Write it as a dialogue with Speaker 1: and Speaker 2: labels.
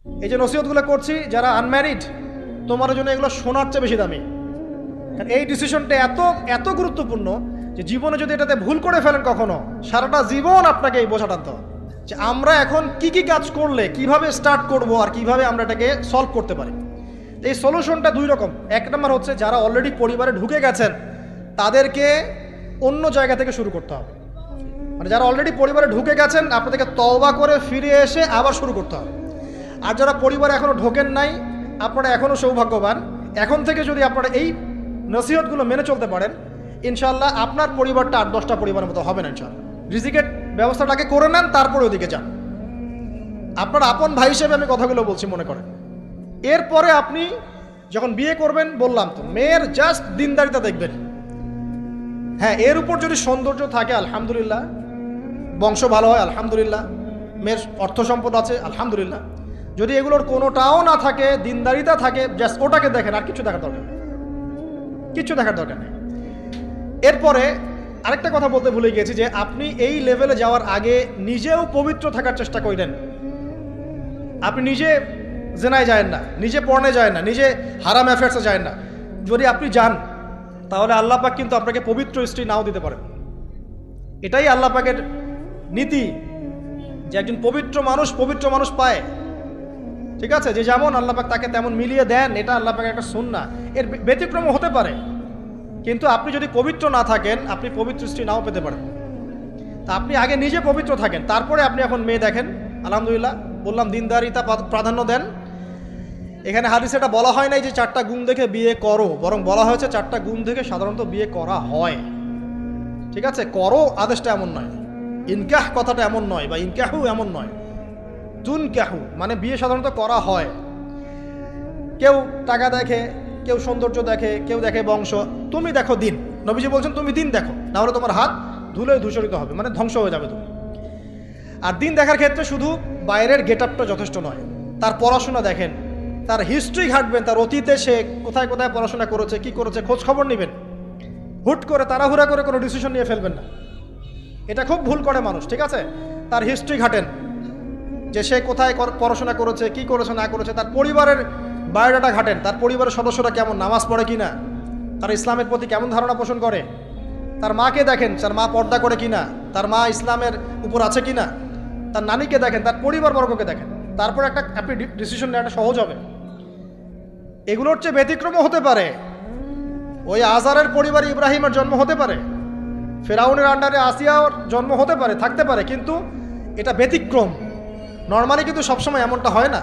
Speaker 1: এই যে নসিহতগুলো করছি, যারা আনম্যারিড, তোমার জন্য এগুলো শোনার চেয়ে বেশি দামি। কারণ এই ডিসিশনটা এত এত গুরুত্বপূর্ণ যে জীবনে যদি এটাতে ভুল করে ফেলেন কখনো, সারাটা জীবন আপনাকে এই বোঝা টানতে হবে যে আমরা এখন কি কি কাজ করলে কিভাবে স্টার্ট করব আর কিভাবে আমরা এটাকে সলভ করতে পারি। এই সলিউশনটা দুই রকম। এক নম্বর হচ্ছে যারা অলরেডি পরিবারে ঢুকে গেছেন তাদেরকে অন্য জায়গা থেকে শুরু করতে হবে। মানে যারা অলরেডি পরিবারে ঢুকে গেছেন আপনাদেরকে তওবা করে ফিরে এসে আবার শুরু করতে হবে। আর যারা পরিবারে এখনও ঢোকেন নাই, আপনারা এখনও সৌভাগ্যবান। এখন থেকে যদি আপনারা এই নসিহতগুলো মেনে চলতে পারেন, ইনশাল্লাহ আপনার পরিবারটা 8-10টা পরিবারের মতো হবে না ইনশাল্লাহ। রিজিকের ব্যবস্থাটাকে করে নেন, তারপরে ওদিকে যান। আপনার আপন ভাই হিসেবে আমি কথাগুলো বলছি, মনে করেন। এরপরে আপনি যখন বিয়ে করবেন, বললাম তো, মেয়ের জাস্ট দিনদারিতা দেখবেন। হ্যাঁ, এর উপর যদি সৌন্দর্য থাকে আলহামদুলিল্লাহ, বংশ ভালো হয় আলহামদুলিল্লাহ, মেয়ের অর্থ সম্পদ আছে আলহামদুলিল্লাহ। যদি এগুলোর কোনোটাও না থাকে, দিনদারিতা থাকে, জাস্ট ওটাকে দেখেন, আর কিছু দেখার দরকার নেই, কিছু দেখার দরকার নেই। এরপরে আরেকটা কথা বলতে ভুলে গিয়েছি যে আপনি এই লেভেলে যাওয়ার আগে নিজেও পবিত্র থাকার চেষ্টা করেন। আপনি নিজে জেনায় যায় না, নিজে পর্নে যায় না, নিজে হারাম অ্যাফেয়ার্সে যায় না। যদি আপনি যান তাহলে আল্লাহ পাক কিন্তু আপনাকে পবিত্র স্ত্রী নাও দিতে পারেন। এটাই আল্লাহ পাকের নীতি যে একজন পবিত্র মানুষ পায়। ঠিক আছে, যে যেমন আল্লাহ পাক তাকে তেমন মিলিয়ে দেন, এটা আল্লাহ পাকের একটা সুন্নাহ। এর ব্যতিক্রম হতে পারে, কিন্তু আপনি যদি পবিত্র না থাকেন আপনি পবিত্র স্ত্রী নাও পেতে পারেন। তা আপনি আগে নিজে পবিত্র থাকেন, তারপরে আপনি এখন মেয়ে দেখেন। আলহামদুলিল্লাহ, বললাম দিনদারিতা প্রাধান্য দেন। এখানে হাদিসে এটা বলা হয় নাই যে 4টা গুণ দেখে বিয়ে করো, বরং বলা হয়েছে 4টা গুণ দেখে সাধারণত বিয়ে করা হয়। ঠিক আছে, করো আদেশটা এমন নয়, ইনকাহ কথাটা এমন নয়, বা ইনকাহু এমন নয়, তুনকাহু মানে বিয়ে সাধারণত করা হয়। কেউ টাকা দেখে, কেউ সৌন্দর্য দেখে, কেউ দেখে বংশ। তুমি দেখো দিন। নবীজি বলছেন তুমি দিন দেখো, না হলে তোমার হাত ধুলে ধূসরিত হবে, মানে ধ্বংস হয়ে যাবে তুমি। আর দিন দেখার ক্ষেত্রে শুধু বাইরের গেট আপটা যথেষ্ট নয়, তার পড়াশোনা দেখেন, তার হিস্ট্রি ঘাটবেন, তার অতীতে সে কোথায় কোথায় পড়াশোনা করেছে, কি করেছে, খোঁজ খবর নেবেন। হুট করে তাড়াহুড়া করে কোনো ডিসিশন নিয়ে ফেলবেন না, এটা খুব ভুল করে মানুষ। ঠিক আছে, তার হিস্ট্রি ঘাটেন যে সে কোথায় পড়াশোনা করেছে, কি করেছে না করেছে। তার পরিবারের বায়োডাটা ঘাটেন, তার পরিবারের সদস্যরা কেমন, নামাজ পড়ে কিনা, তার ইসলামের প্রতি কেমন ধারণা পোষণ করে। তার মাকে দেখেন, তার মা পর্দা করে কিনা, তার মা ইসলামের উপর আছে কিনা। তার নানিকে দেখেন, তার পরিবারবর্গকে দেখেন, তারপর একটা আপনি ডিসিশন নেওয়াটা সহজ হবে। এগুলোর চেয়ে ব্যতিক্রমও হতে পারে। ওই আজারের পরিবারে ইব্রাহিমের জন্ম হতে পারে, ফেরাউনের আন্ডারে আসিয়ার জন্ম হতে পারে, থাকতে পারে, কিন্তু এটা ব্যতিক্রম। নর্মালি কিন্তু সবসময় এমনটা হয় না।